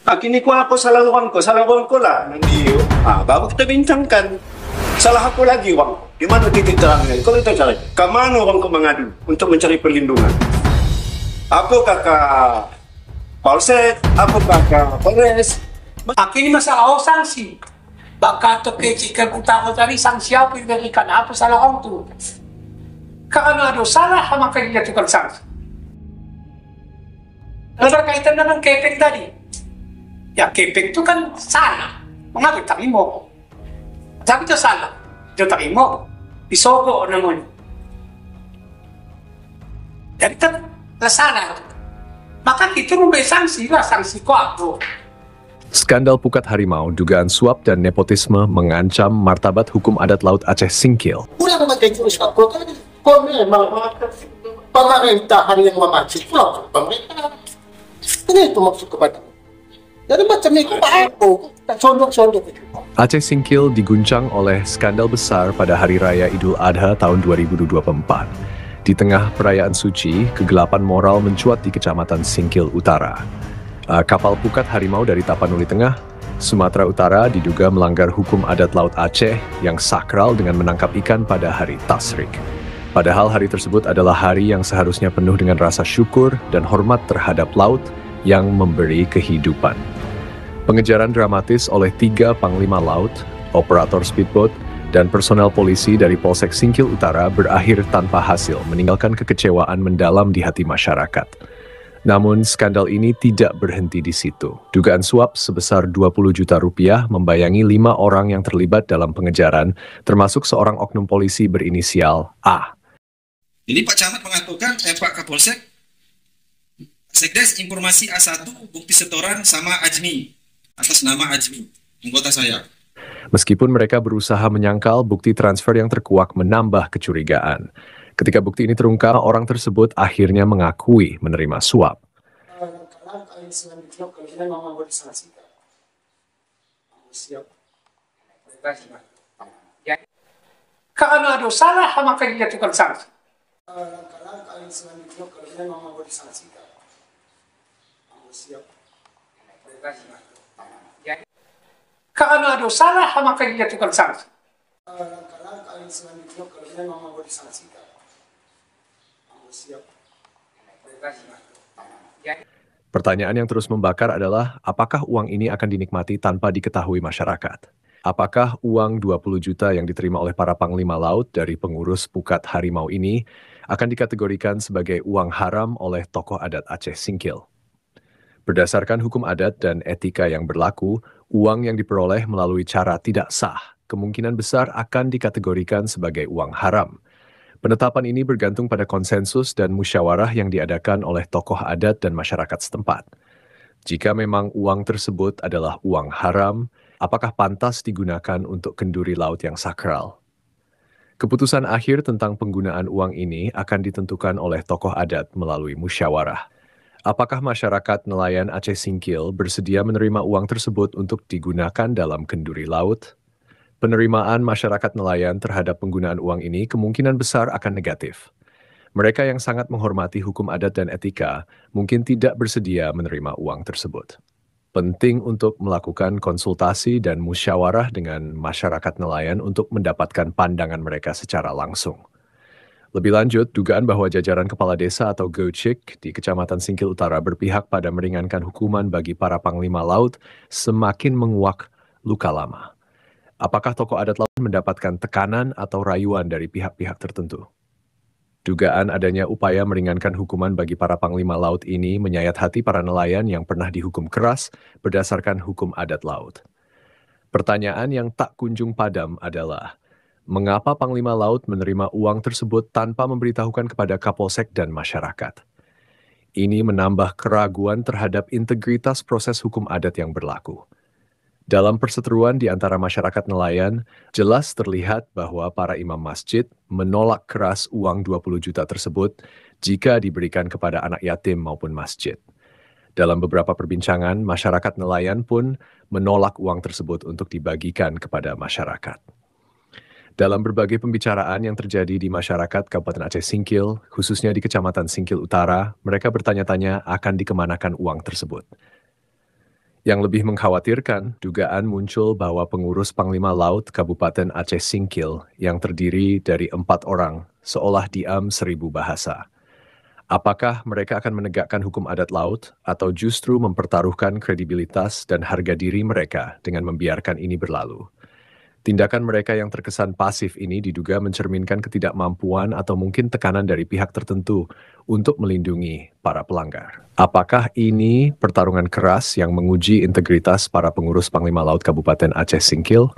Kinukuha ko sa laruan ko lang ng iyo. Bago kita bincangkan, salah aku lagi, Wang. Gimana titik terangnya? Kalau kita cari, kemana orang ko mengadu untuk mencari perlindungan? Apakah ke Polsek? Apakah ke Polres? Akin masalah sanksi. Baka to kecikan utang tadi sanksi apa diberikan apa salah orang tu. Karena ada salah maka dijatuhkan sanksi. Ada kaitan dengan kepeng tadi. Ya kepeng itu kan salah. Mengapa terima? Tapi itu salah. Dia terima. Disogok namanya. Jadi kan salah. Maka kita memberi sanksi lah. Sanksi kok apa? Skandal Pukat Harimau, dugaan suap dan nepotisme mengancam martabat hukum adat Laut Aceh Singkil. Udah mengajak kok memang pemerintahan yang memacu pulau pemerintah. Ini itu maksud kepada. Jadi macam itu aku sondok-sondok itu. Aceh Singkil diguncang oleh skandal besar pada Hari Raya Idul Adha tahun 2024. Di tengah perayaan suci, kegelapan moral mencuat di Kecamatan Singkil Utara. Kapal Pukat Harimau dari Tapanuli Tengah, Sumatera Utara diduga melanggar hukum adat Laut Aceh yang sakral dengan menangkap ikan pada hari Tasrik. Padahal hari tersebut adalah hari yang seharusnya penuh dengan rasa syukur dan hormat terhadap laut yang memberi kehidupan. Pengejaran dramatis oleh 3 panglima laut, operator speedboat, dan personel polisi dari Polsek Singkil Utara berakhir tanpa hasil, meninggalkan kekecewaan mendalam di hati masyarakat. Namun skandal ini tidak berhenti di situ. Dugaan suap sebesar 20 juta rupiah membayangi 5 orang yang terlibat dalam pengejaran, termasuk seorang oknum polisi berinisial A. Jadi Pak Camat mengatakan, Pak Kapolsek, Sekdes informasi A1 bukti setoran sama Ajmi, atas nama Ajmi, anggota saya. Meskipun mereka berusaha menyangkal, bukti transfer yang terkuak menambah kecurigaan. Ketika bukti ini terungkap, orang tersebut akhirnya mengakui menerima suap. Karena ada salah maka dijatuhkan sanksi. Karena ada salah maka dijatuhkan sanksi. Pertanyaan yang terus membakar adalah, apakah uang ini akan dinikmati tanpa diketahui masyarakat? Apakah uang 20 juta yang diterima oleh para panglima laut dari pengurus Pukat Harimau ini akan dikategorikan sebagai uang haram oleh tokoh adat Aceh Singkil? Berdasarkan hukum adat dan etika yang berlaku, uang yang diperoleh melalui cara tidak sah kemungkinan besar akan dikategorikan sebagai uang haram. Penetapan ini bergantung pada konsensus dan musyawarah yang diadakan oleh tokoh adat dan masyarakat setempat. Jika memang uang tersebut adalah uang haram, apakah pantas digunakan untuk kenduri laut yang sakral? Keputusan akhir tentang penggunaan uang ini akan ditentukan oleh tokoh adat melalui musyawarah. Apakah masyarakat nelayan Aceh Singkil bersedia menerima uang tersebut untuk digunakan dalam kenduri laut? Penerimaan masyarakat nelayan terhadap penggunaan uang ini kemungkinan besar akan negatif. Mereka yang sangat menghormati hukum adat dan etika mungkin tidak bersedia menerima uang tersebut. Penting untuk melakukan konsultasi dan musyawarah dengan masyarakat nelayan untuk mendapatkan pandangan mereka secara langsung. Lebih lanjut, dugaan bahwa jajaran kepala desa atau Gocik di Kecamatan Singkil Utara berpihak pada meringankan hukuman bagi para panglima laut semakin menguak luka lama. Apakah tokoh adat laut mendapatkan tekanan atau rayuan dari pihak-pihak tertentu? Dugaan adanya upaya meringankan hukuman bagi para panglima laut ini menyayat hati para nelayan yang pernah dihukum keras berdasarkan hukum adat laut. Pertanyaan yang tak kunjung padam adalah, mengapa panglima laut menerima uang tersebut tanpa memberitahukan kepada Kapolsek dan masyarakat? Ini menambah keraguan terhadap integritas proses hukum adat yang berlaku. Dalam perseteruan di antara masyarakat nelayan, jelas terlihat bahwa para imam masjid menolak keras uang 20 juta tersebut jika diberikan kepada anak yatim maupun masjid. Dalam beberapa perbincangan, masyarakat nelayan pun menolak uang tersebut untuk dibagikan kepada masyarakat. Dalam berbagai pembicaraan yang terjadi di masyarakat Kabupaten Aceh Singkil, khususnya di Kecamatan Singkil Utara, mereka bertanya-tanya akan dikemanakan uang tersebut. Yang lebih mengkhawatirkan, dugaan muncul bahwa pengurus Panglima Laut Kabupaten Aceh Singkil yang terdiri dari 4 orang seolah diam 1000 bahasa. Apakah mereka akan menegakkan hukum adat laut atau justru mempertaruhkan kredibilitas dan harga diri mereka dengan membiarkan ini berlalu? Tindakan mereka yang terkesan pasif ini diduga mencerminkan ketidakmampuan atau mungkin tekanan dari pihak tertentu untuk melindungi para pelanggar. Apakah ini pertarungan keras yang menguji integritas para pengurus Panglima Laut Kabupaten Aceh Singkil?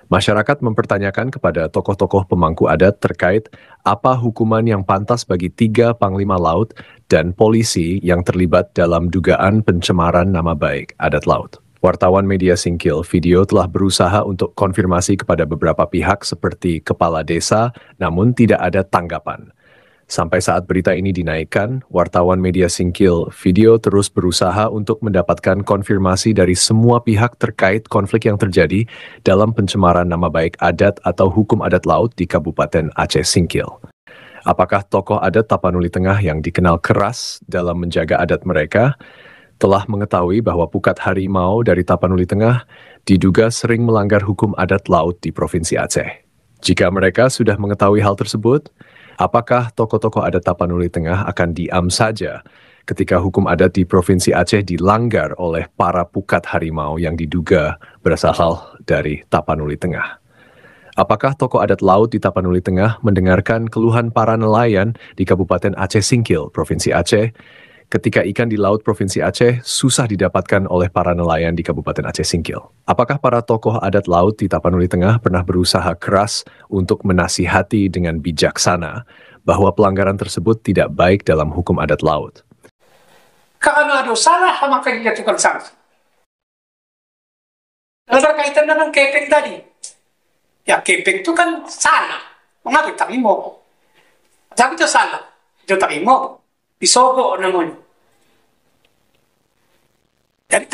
Masyarakat mempertanyakan kepada tokoh-tokoh pemangku adat terkait apa hukuman yang pantas bagi 3 Panglima Laut dan polisi yang terlibat dalam dugaan pencemaran nama baik adat laut. Wartawan media Singkil Video telah berusaha untuk konfirmasi kepada beberapa pihak seperti kepala desa, namun tidak ada tanggapan. Sampai saat berita ini dinaikkan, wartawan media Singkil Video terus berusaha untuk mendapatkan konfirmasi dari semua pihak terkait konflik yang terjadi dalam pencemaran nama baik adat atau hukum adat laut di Kabupaten Aceh Singkil. Apakah tokoh adat Tapanuli Tengah yang dikenal keras dalam menjaga adat mereka telah mengetahui bahwa pukat harimau dari Tapanuli Tengah diduga sering melanggar hukum adat laut di Provinsi Aceh? Jika mereka sudah mengetahui hal tersebut, apakah tokoh-tokoh adat Tapanuli Tengah akan diam saja ketika hukum adat di Provinsi Aceh dilanggar oleh para pukat harimau yang diduga berasal dari Tapanuli Tengah? Apakah tokoh adat laut di Tapanuli Tengah mendengarkan keluhan para nelayan di Kabupaten Aceh Singkil, Provinsi Aceh, ketika ikan di laut Provinsi Aceh susah didapatkan oleh para nelayan di Kabupaten Aceh Singkil? Apakah para tokoh adat laut di Tapanuli Tengah pernah berusaha keras untuk menasihati dengan bijaksana bahwa pelanggaran tersebut tidak baik dalam hukum adat laut? Kalau ada salah, maka dijatuhkan sanksi. Kalau berkaitan dengan kepeng tadi, ya kepeng itu kan salah, mengapa terima? Tapi itu salah, itu terima. Disogok namanya. Jadi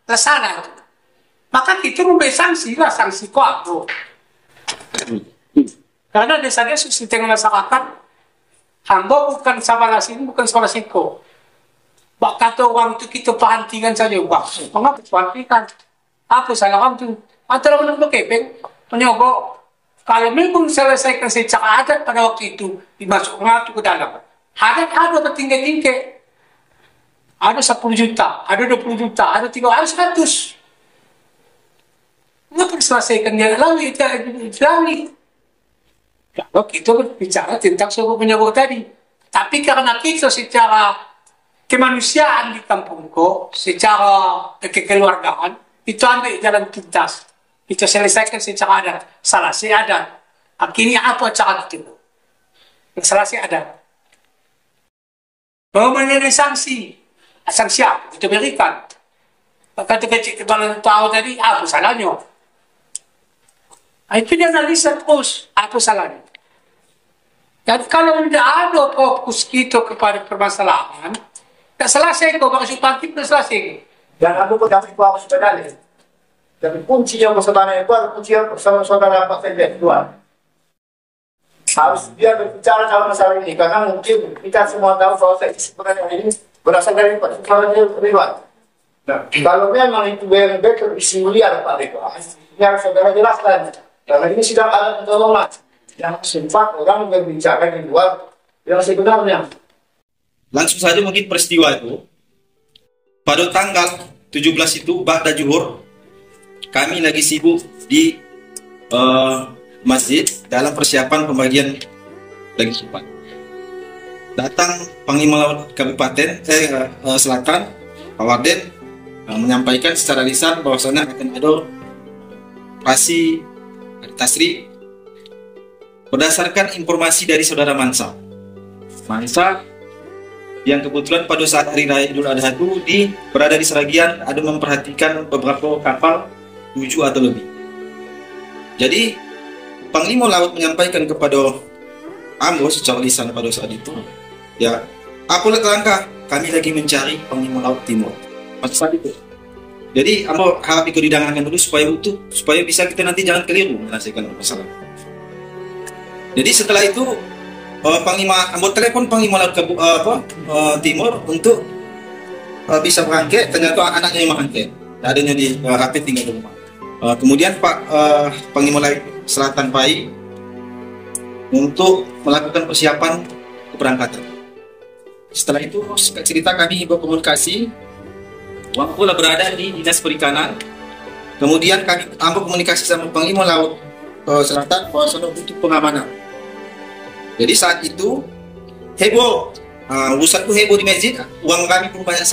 tersalah. Maka kita memberi sanksi lah, sanksi kuat. Karena desanya susi tengah masyarakat, hamba bukan sabalah sini, bukan sabalah siko. Bak kata orang itu kita perhentikan saja. Wah, mengapa perhentikan? Apa salah orang itu? Antara menurut kepeng, menyogok. Kalau memang selesaikan secara adat pada waktu itu, dimasukkan itu ke dalam. Ada bertingkat-tingkat. Ada 10 juta, ada 20 juta, ada 3, ada 100. Mengapa diselesaikan dia lalu Islami? Kalau kita bicara tentang suku penyogok tadi. Tapi karena kita secara kemanusiaan di kampungku, secara kekeluargaan, itu ambil jalan pintas. Kita selesaikan secara adat. Salah si adat. Akhirnya apa cara itu? Salah si adat. Bahwa mengenai sanksi apa? Kita berikan. Kata kecil kepala tahu tadi, apa salahnya? Itu dia analisa terus, apa salahnya? Dan kalau tidak ada fokus kita kepada permasalahan, tak selesai kok, maksud pantik tak selesai. Dan aku pun dapat bawa sebenarnya. Dan kunci yang sebenarnya itu adalah kunci yang bersama saudara Pak Fendek Tuan. Harus dia berbicara dalam masalah ini karena mungkin kita semua tahu bahwa sebenarnya ini berasal dari persoalan pribadi. Nah, kalau memang itu BNB terisi mulia Pak Riko, ini harus saudara jelaskan. Karena ini sidang adat pertolongan yang sempat orang berbicara di luar yang sebenarnya. Langsung saja mungkin peristiwa itu pada tanggal 17 itu Ba'da Juhur kami lagi sibuk di masjid dalam persiapan pembagian daging kurban. Datang Panglima Laut Kabupaten Selatan, Pak Warden menyampaikan secara lisan bahwasannya akan ada operasi tasri berdasarkan informasi dari saudara Mansa yang kebetulan pada saat hari raya Idul Adha itu berada di Seragian, ada memperhatikan beberapa kapal 7 atau lebih. Jadi Panglima Laut menyampaikan kepada Ambo secara lisan pada saat itu, ya, apa langkah kami lagi mencari Panglima Laut Timur pada saat itu. Jadi Ambo harap ikut didangankan dulu supaya utuh, supaya bisa kita nanti jangan keliru menyelesaikan masalah. Jadi setelah itu Ambo telepon Panglima Laut Timur untuk bisa berangkat. Ternyata anaknya yang berangkat. Tidak adanya di HP tinggal di rumah. Kemudian Pak Panglima Laut Selatan Pai untuk melakukan persiapan keberangkatan. Setelah itu singkat cerita kami berkomunikasi. Wang pula berada di Dinas Perikanan. Kemudian kami komunikasi sama Panglima Laut Selatan bahwa butuh pengamanan. Jadi saat itu heboh, urusanku heboh di masjid. Uang kami pun banyak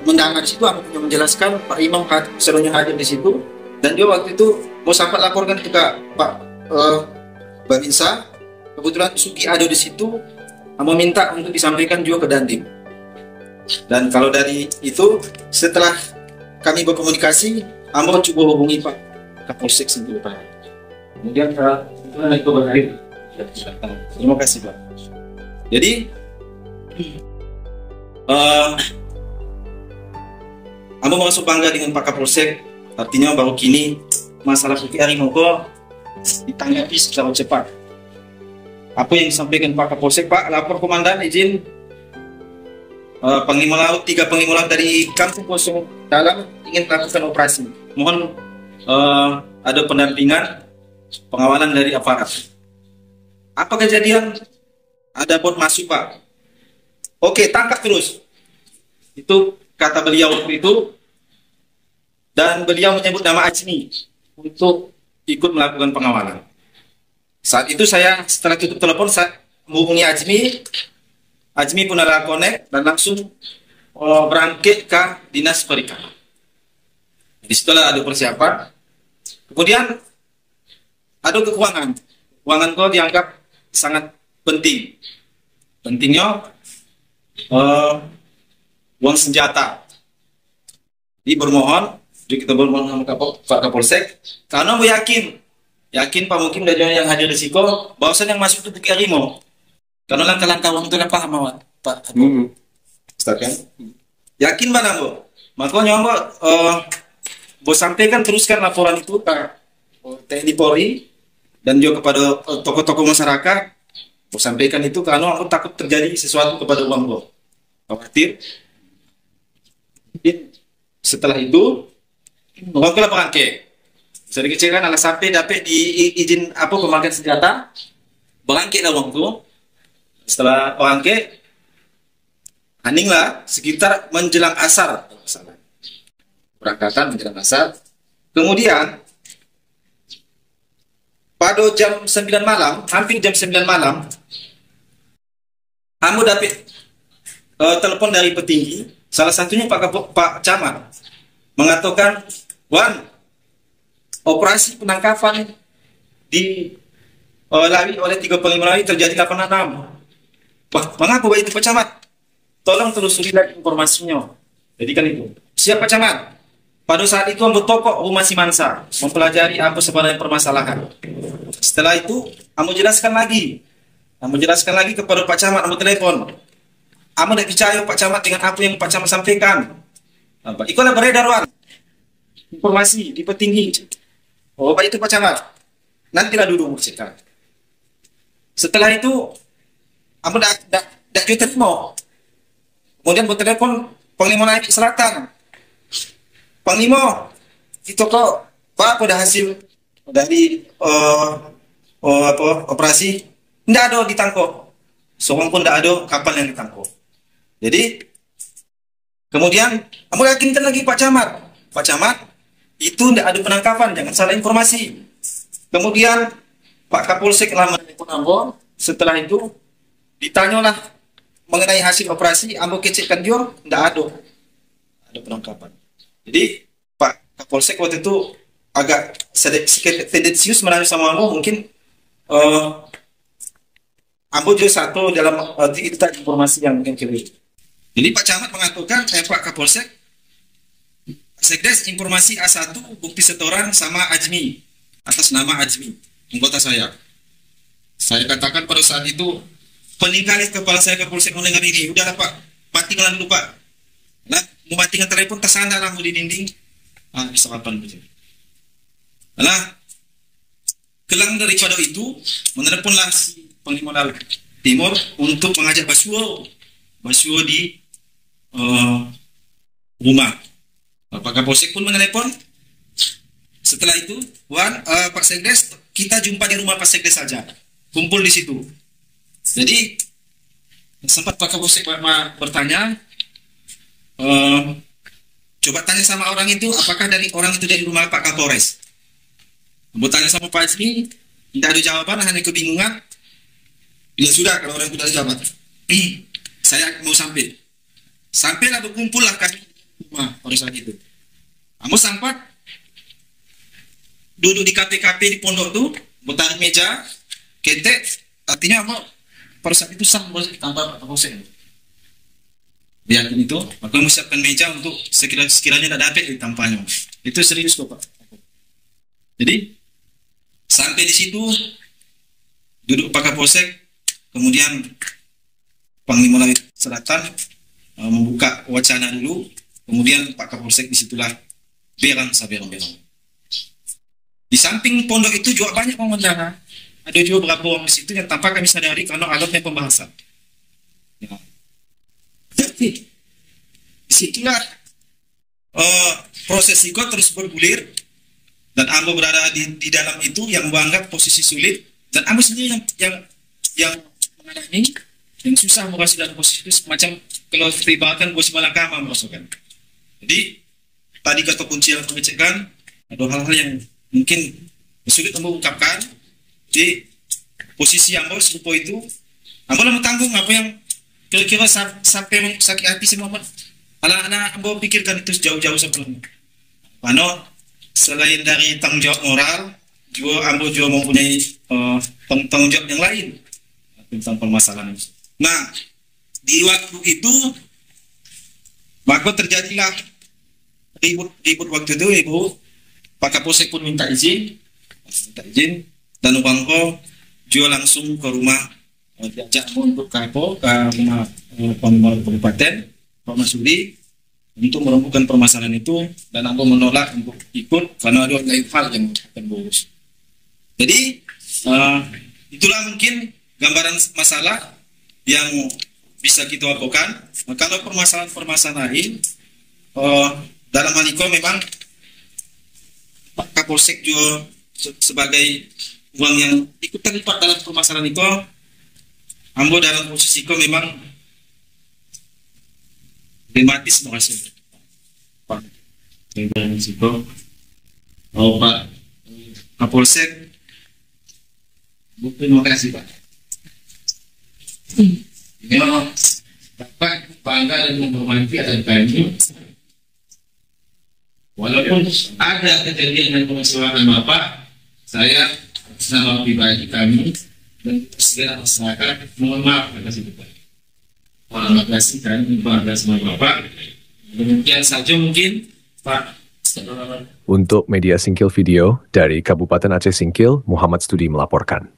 mendangar di situ. Aku punya menjelaskan, Pak Imam seluruhnya hadir di situ. Dan dia waktu itu mau sempat laporkan ke Pak Babinsa. Kebetulan Suki ada di situ, meminta untuk disampaikan juga ke Dandim. Dan kalau dari itu, setelah kami berkomunikasi, Ambo coba hubungi Pak Kapolsek sendiri Pak. Kemudian itu berhasil. Terima kasih Pak. Jadi Ambo merasa bangga dengan Pak Kapolsek. Artinya baru kini masalah Suki Harimau ditanggapi secara cepat. Apa yang disampaikan Pak Kapolsek, Pak, lapor komandan izin Panglima Laut, 3 Panglima Laut dari Kampung Kosong Dalam ingin melakukan operasi. Mohon ada pendampingan pengawalan dari aparat. Apa kejadian? Ada bot masuk Pak. Oke, tangkap terus. Itu kata beliau waktu itu. Dan beliau menyebut nama Ajmi untuk ikut melakukan pengawalan. Saat itu saya setelah tutup telepon saya menghubungi Ajmi. Ajmi pun ada connect dan langsung berangkat ke Dinas Perikanan. Di situlah ada persiapan. Kemudian ada keuangan. Keuangan kau dianggap sangat penting. Pentingnya uang senjata. Jadi bermohon, kita bermohon sama Pak Kapolsek, karena aku yakin Pak Mukim dan yang hadir risiko, bahwasan yang masuk itu Bukit Harimau. Karena langkah-langkah uang itu lah paham Pak. Ustaz kan? Yakin mana Bu? Makanya Bu sampaikan teruskan laporan itu ke TNI Polri dan juga kepada tokoh-tokoh masyarakat. Bu sampaikan itu karena aku takut terjadi sesuatu kepada uang Bu. Khawatir. Setelah itu, uang telah berangkat. Saya dikecilkan ala sampai dapat izin pemakaian senjata, berangkatlah uang itu. Setelah berangkat, aninglah sekitar menjelang asar. Berangkatan menjelang asar. Kemudian, pada jam 9 malam, hampir jam 9 malam, kamu dapat telepon dari petinggi, salah satunya Pak Camat, mengatakan, Wan, operasi penangkapan dilalui oleh 3 Panglima Laut terjadi 86. Wah, mengapa itu Pak Camat? Tolong telusuri lagi informasinya. Jadi kan itu. Siapa Camat? Pada saat itu ambil tokok rumah Simansa, mempelajari apa sebenarnya permasalahan. Setelah itu, kamu jelaskan lagi kepada Pak Camat, kamu telepon. Kamu tidak percaya Pak Camat dengan apa yang Pak Camat sampaikan. Ikulah beredar informasi di petinggi. Oh, Pak itu Pak Camat. Nantilah duduk sekarang. Setelah itu, kamu tidak terima. Kemudian bertelepon Panglima Laut Selatan. Panglima, itu kok Pak pada hasil dari operasi tidak ada ditangkap. Seorang pun tidak ada kapal yang ditangkap. Jadi kemudian kamu yakinkan lagi Pak Camat itu tidak ada penangkapan, jangan salah informasi. Kemudian Pak Kapolsek lama menelpon. Setelah itu ditanyalah mengenai hasil operasi, ambo kecekkan dia tidak ada penangkapan. Jadi Pak Kapolsek waktu itu agak sedikit tendensius menanya sama ambo, mungkin ambo juga satu dalam kita informasi yang mungkin keliru. Jadi Pak Camat mengatakan, Pak Kapolsek, Sekdes informasi A1 bukti setoran sama Ajmi atas nama Ajmi, anggota saya. Saya katakan pada saat itu peninggalan kepala saya Kapolsek mendengar ini, udahlah Pak, matikan dulu Pak. Nah, mematikan telepon tersandar lampu di dinding. Bisa kapan begitu. Nah, kelang daripada itu menelponlah si Panglima Laut Timur untuk mengajak Basuo di rumah. Pak Kapolsek pun menelepon. Setelah itu, Pak Sekdes, kita jumpa di rumah Pak Sekdes saja. Kumpul di situ. Jadi, sempat Pak Kapolsek bertanya, coba tanya sama orang itu, apakah orang itu dari rumah Pak Kapolres? Bertanya sama Pak Ismi, tidak ada jawaban, hanya kebingungan. Ya sudah, kalau orang itu tidak ada jawaban. Saya mau sampai. Sampailah berkumpullah kami rumah pada saat itu. Kamu sempat duduk di KP-KP di pondok tuh, bertahan meja, ketek, artinya apa? Pada saat itu sang tanpa Pak Kapolsek. Lihat itu, aku menyiapkan meja untuk sekiranya tidak dapat tampaknya. Itu serius kok Pak. Jadi sampai di situ duduk Pak Kapolsek, kemudian Panglima Laut Selatan membuka wacana dulu, kemudian Pak Kapolsek disitulah berang. Di samping pondok itu juga banyak pengendara. Ada juga beberapa orang di situ yang tanpa kami sadari karena alatnya pembahasan. Ya. Jadi disitulah proses psiko terus bergulir dan Ambo berada di dalam itu yang menganggap posisi sulit dan Ambo sendiri yang mengalami yang susah merasa dalam posisi itu semacam kalau teribakan bos malakama merasakan. Jadi tadi kata kunci yang pengecekan ada hal-hal yang mungkin sulit Ambo ungkapkan di posisi Ambo serupa itu. Ambo lah tanggung apa yang kira-kira sampai sakit hati semua anak-anak Ambo pikirkan itu jauh-jauh sebelumnya. Karena selain dari tanggung jawab moral, juga Ambo juga mempunyai tanggung jawab yang lain tentang permasalahan itu. Nah, di waktu itu maka terjadilah ribut waktu itu Ibu. Pak Kapolsek pun minta izin dan Bangko juga langsung ke rumah diajak untuk ke rumah Panglima Kabupaten Pak Masudi untuk merembukan permasalahan itu dan aku menolak untuk ikut karena ada lain hal yang akan boros. Jadi itulah mungkin gambaran masalah yang bisa kita lakukan. Kalau permasalahan lain dalam hal itu memang Pak Kapolsek juga sebagai uang yang ikut terlibat dalam permasalahan itu, Ambo dalam posisi itu memang dramatis berhasil. Pak Pak Kapolsek, terima kasih Pak. Memang Bapak bangga dan menghormati atas kami. Walaupun ada kejadian yang mengecewakan Bapak, saya sama pribadi kami dan segala masyarakat mohon maaf atas itu. Terima kasih kami bangga sama Bapak. Demikian saja mungkin Pak. Untuk Media Singkil Video dari Kabupaten Aceh Singkil, Muhammad Studi melaporkan.